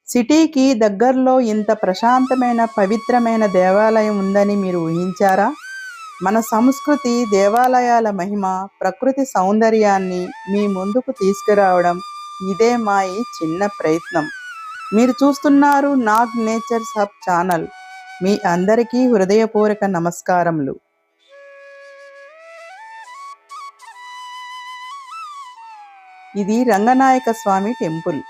సిటీకి దగ్గరలో ఇంత ప్రశాంతమైన పవిత్రమైన దేవాలయం ఉందని మీరు ఊహించారా? మన సంస్కృతి, దేవాలయాల మహిమ, ప్రకృతి సౌందర్యాన్ని మీ ముందుకు తీసుకురావడం ఇదే మా ఈ చిన్న ప్రయత్నం. మీరు చూస్తున్నారు నాగ్ నేచర్స్ హబ్ ఛానల్. మీ అందరికీ హృదయపూర్వక నమస్కారములు. ఇది రంగనాయక స్వామి టెంపుల్.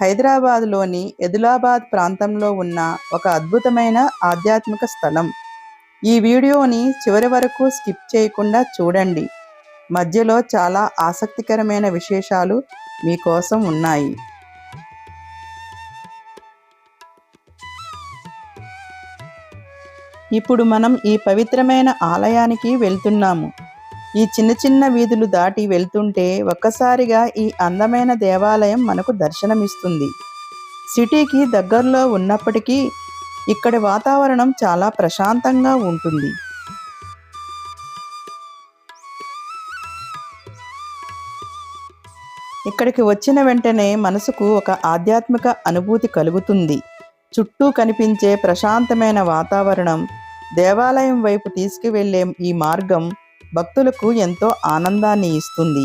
హైదరాబాద్లోని ఎదిలాబాద్ ప్రాంతంలో ఉన్న ఒక అద్భుతమైన ఆధ్యాత్మిక స్థలం. ఈ వీడియోని చివరి వరకు స్కిప్ చేయకుండా చూడండి. మధ్యలో చాలా ఆసక్తికరమైన విశేషాలు మీకోసం ఉన్నాయి. ఇప్పుడు మనం ఈ పవిత్రమైన ఆలయానికి వెళ్తున్నాము. ఈ చిన్న చిన్న వీధులు దాటి వెళ్తుంటే ఒక్కసారిగా ఈ అందమైన దేవాలయం మనకు దర్శనమిస్తుంది. సిటీకి దగ్గరలో ఉన్నప్పటికీ ఇక్కడి వాతావరణం చాలా ప్రశాంతంగా ఉంటుంది. ఇక్కడికి వచ్చిన వెంటనే మనసుకు ఒక ఆధ్యాత్మిక అనుభూతి కలుగుతుంది. చుట్టూ కనిపించే ప్రశాంతమైన వాతావరణం, దేవాలయం వైపు తీసుకువెళ్ళే ఈ మార్గం భక్తులకు ఎంతో ఆనందాన్ని ఇస్తుంది.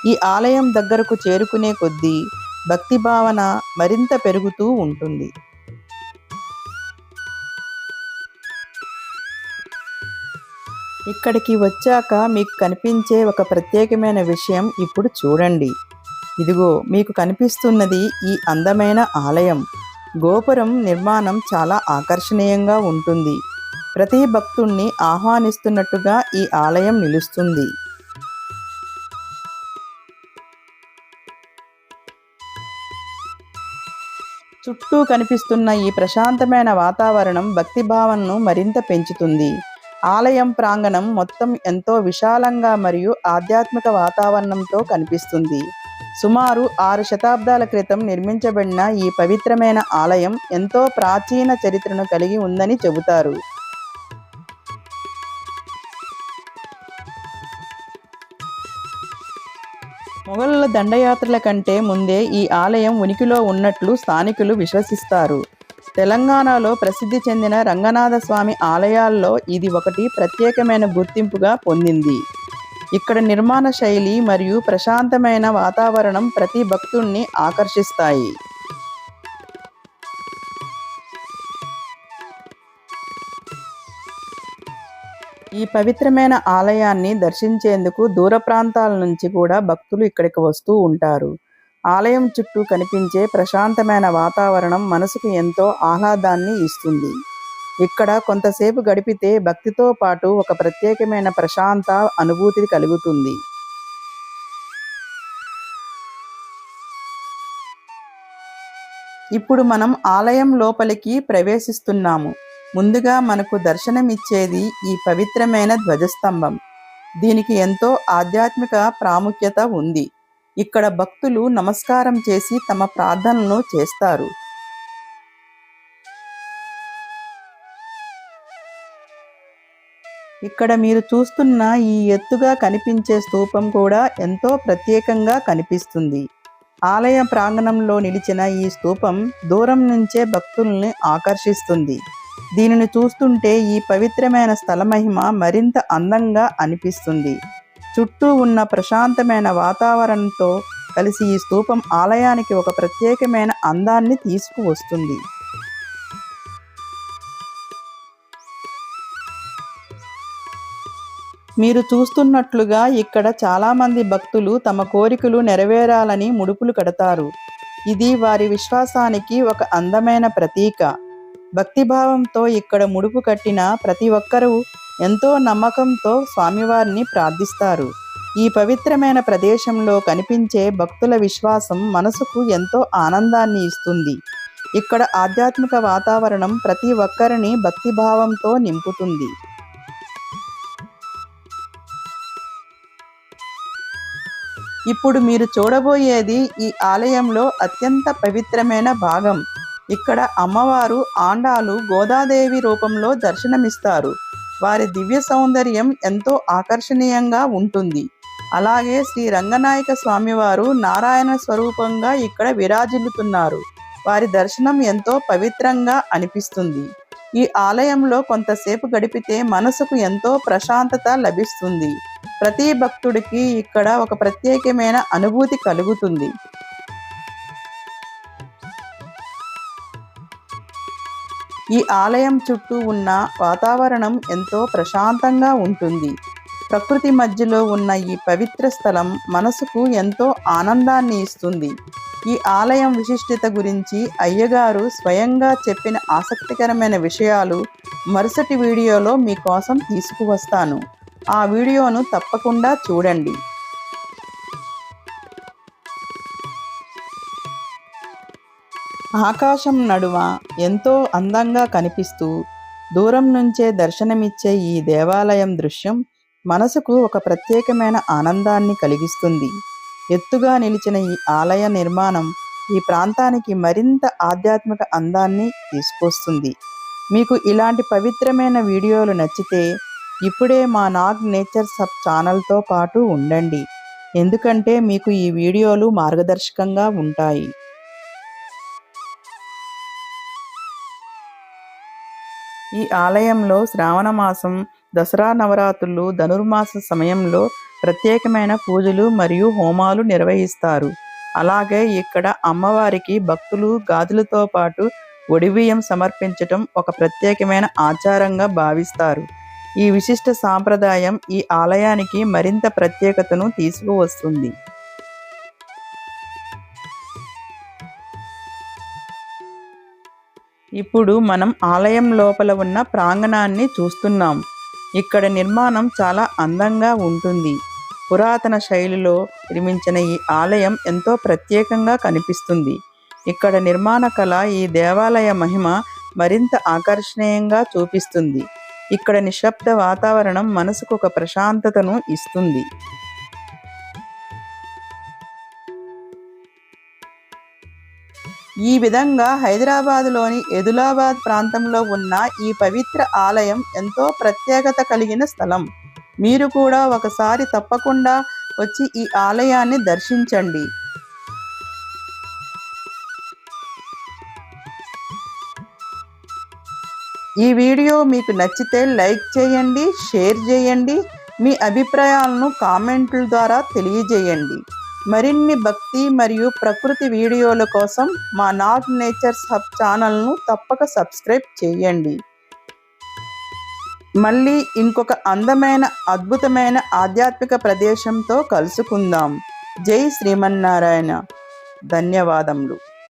ఈ ఆలయం దగ్గరకు చేరుకునే కొద్దీ భక్తి భావన మరింత పెరుగుతూ ఉంటుంది. ఇక్కడికి వచ్చాక మీకు కనిపించే ఒక ప్రత్యేకమైన విషయం ఇప్పుడు చూడండి. ఇదిగో మీకు కనిపిస్తున్నది ఈ అందమైన ఆలయం. గోపురం నిర్మాణం చాలా ఆకర్షణీయంగా ఉంటుంది. ప్రతి భక్తుణ్ణి ఆహ్వానిస్తున్నట్టుగా ఈ ఆలయం నిలుస్తుంది. చుట్టూ కనిపిస్తున్న ఈ ప్రశాంతమైన వాతావరణం భక్తి భావనను మరింత పెంచుతుంది. ఆలయం ప్రాంగణం మొత్తం ఎంతో విశాలంగా మరియు ఆధ్యాత్మిక వాతావరణంతో కనిపిస్తుంది. సుమారు 6 శతాబ్దాల క్రితం నిర్మించబడిన ఈ పవిత్రమైన ఆలయం ఎంతో ప్రాచీన చరిత్రను కలిగి ఉందని చెబుతారు. మొఘలుల దండయాత్రల కంటే ముందే ఈ ఆలయం ఉనికిలో ఉన్నట్లు స్థానికులు విశ్వసిస్తారు. తెలంగాణలో ప్రసిద్ధి చెందిన రంగనాథ స్వామి ఆలయాల్లో ఇది ఒకటి ప్రత్యేకమైన గుర్తింపుగా పొందింది. ఇక్కడ నిర్మాణ శైలి మరియు ప్రశాంతమైన వాతావరణం ప్రతి భక్తుణ్ణి ఆకర్షిస్తాయి. ఈ పవిత్రమైన ఆలయాన్ని దర్శించేందుకు దూర ప్రాంతాల నుంచి కూడా భక్తులు ఇక్కడికి వస్తూ ఉంటారు. ఆలయం చుట్టూ కనిపించే ప్రశాంతమైన వాతావరణం మనసుకు ఎంతో ఆహ్లాదాన్ని ఇస్తుంది. ఇక్కడ కొంతసేపు గడిపితే భక్తితో పాటు ఒక ప్రత్యేకమైన ప్రశాంత అనుభూతి కలుగుతుంది. ఇప్పుడు మనం ఆలయం లోపలికి ప్రవేశిస్తున్నాము. ముందుగా మనకు దర్శనమిచ్చేది ఈ పవిత్రమైన ధ్వజస్తంభం. దీనికి ఎంతో ఆధ్యాత్మిక ప్రాముఖ్యత ఉంది. ఇక్కడ భక్తులు నమస్కారం చేసి తమ ప్రార్థనలను చేస్తారు. ఇక్కడ మీరు చూస్తున్న ఈ ఎత్తుగా కనిపించే స్తూపం కూడా ఎంతో ప్రత్యేకంగా కనిపిస్తుంది. ఆలయ ప్రాంగణంలో నిలిచిన ఈ స్తూపం దూరం నుంచే భక్తుల్ని ఆకర్షిస్తుంది. దీనిని చూస్తుంటే ఈ పవిత్రమైన స్థల మహిమ మరింత అందంగా అనిపిస్తుంది. చుట్టూ ఉన్న ప్రశాంతమైన వాతావరణంతో కలిసి ఈ స్తూపం ఆలయానికి ఒక ప్రత్యేకమైన అందాన్ని తీసుకువస్తుంది. మీరు చూస్తున్నట్లుగా ఇక్కడ చాలామంది భక్తులు తమ కోరికలు నెరవేరాలని ముడుపులు కడతారు. ఇది వారి విశ్వాసానికి ఒక అందమైన ప్రతీక. భక్తిభావంతో ఇక్కడ ముడుపు కట్టిన ప్రతి ఒక్కరూ ఎంతో నమ్మకంతో స్వామివారిని ప్రార్థిస్తారు. ఈ పవిత్రమైన ప్రదేశంలో కనిపించే భక్తుల విశ్వాసం మనసుకు ఎంతో ఆనందాన్ని ఇస్తుంది. ఇక్కడ ఆధ్యాత్మిక వాతావరణం ప్రతి ఒక్కరిని భక్తిభావంతో నింపుతుంది. ఇప్పుడు మీరు చూడబోయేది ఈ ఆలయంలో అత్యంత పవిత్రమైన భాగం. ఇక్కడ అమ్మవారు ఆండాలు గోదాదేవి రూపంలో దర్శనమిస్తారు. వారి దివ్య సౌందర్యం ఎంతో ఆకర్షణీయంగా ఉంటుంది. అలాగే శ్రీ రంగనాయక స్వామివారు నారాయణ స్వరూపంగా ఇక్కడ విరాజిల్లుతున్నారు. వారి దర్శనం ఎంతో పవిత్రంగా అనిపిస్తుంది. ఈ ఆలయంలో కొంతసేపు గడిపితే మనసుకు ఎంతో ప్రశాంతత లభిస్తుంది. ప్రతి భక్తుడికి ఇక్కడ ఒక ప్రత్యేకమైన అనుభూతి కలుగుతుంది. ఈ ఆలయం చుట్టూ ఉన్న వాతావరణం ఎంతో ప్రశాంతంగా ఉంటుంది. ప్రకృతి మధ్యలో ఉన్న ఈ పవిత్ర స్థలం మనసుకు ఎంతో ఆనందాన్ని ఇస్తుంది. ఈ ఆలయం విశిష్టత గురించి అయ్యగారు స్వయంగా చెప్పిన ఆసక్తికరమైన విషయాలు మరుసటి వీడియోలో మీకోసం తీసుకువస్తాను. ఆ వీడియోను తప్పకుండా చూడండి. ఆకాశం నడుమ ఎంతో అందంగా కనిపిస్తూ దూరం నుంచే దర్శనమిచ్చే ఈ దేవాలయం దృశ్యం మనసుకు ఒక ప్రత్యేకమైన ఆనందాన్ని కలిగిస్తుంది. ఎత్తుగా నిలిచిన ఈ ఆలయ నిర్మాణం ఈ ప్రాంతానికి మరింత ఆధ్యాత్మిక అందాన్ని తీసుకొస్తుంది. మీకు ఇలాంటి పవిత్రమైన వీడియోలు నచ్చితే ఇప్పుడే మా నాగ్ నేచర్స్ హబ్ ఛానల్తో పాటు ఉండండి. ఎందుకంటే మీకు ఈ వీడియోలు మార్గదర్శకంగా ఉంటాయి. ఈ ఆలయంలో శ్రావణ మాసం, దసరా నవరాత్రులు, ధనుర్మాస సమయంలో ప్రత్యేకమైన పూజలు మరియు హోమాలు నిర్వహిస్తారు. అలాగే ఇక్కడ అమ్మవారికి భక్తులు గాజులతో పాటు ఒడిబియ్యం సమర్పించటం ఒక ప్రత్యేకమైన ఆచారంగా భావిస్తారు. ఈ విశిష్ట సాంప్రదాయం ఈ ఆలయానికి మరింత ప్రత్యేకతను తీసుకువస్తుంది. ఇప్పుడు మనం ఆలయం లోపల ఉన్న ప్రాంగణాన్ని చూస్తున్నాం. ఇక్కడ నిర్మాణం చాలా అందంగా ఉంటుంది. పురాతన శైలిలో నిర్మించిన ఈ ఆలయం ఎంతో ప్రత్యేకంగా కనిపిస్తుంది. ఇక్కడ నిర్మాణ కళ ఈ దేవాలయ మహిమ మరింత ఆకర్షణీయంగా చూపిస్తుంది. ఇక్కడ నిశ్శబ్ద వాతావరణం మనసుకు ఒక ప్రశాంతతను ఇస్తుంది. ఈ విధంగా హైదరాబాద్లోని ఎదిలాబాద్ ప్రాంతంలో ఉన్న ఈ పవిత్ర ఆలయం ఎంతో ప్రత్యేకత కలిగిన స్థలం. మీరు కూడా ఒకసారి తప్పకుండా వచ్చి ఈ ఆలయాన్ని దర్శించండి. ఈ వీడియో మీకు నచ్చితే లైక్ చేయండి, షేర్ చేయండి. మీ అభిప్రాయాలను కామెంట్ల ద్వారా తెలియజేయండి. మరిన్ని భక్తి మరియు ప్రకృతి వీడియోల కోసం మా నాగ్ నేచర్స్ హబ్ ఛానల్ను తప్పక సబ్స్క్రైబ్ చేయండి. మళ్ళీ ఇంకొక అందమైన అద్భుతమైన ఆధ్యాత్మిక ప్రదేశంతో కలుసుకుందాం. జై శ్రీమన్నారాయణ. ధన్యవాదములు.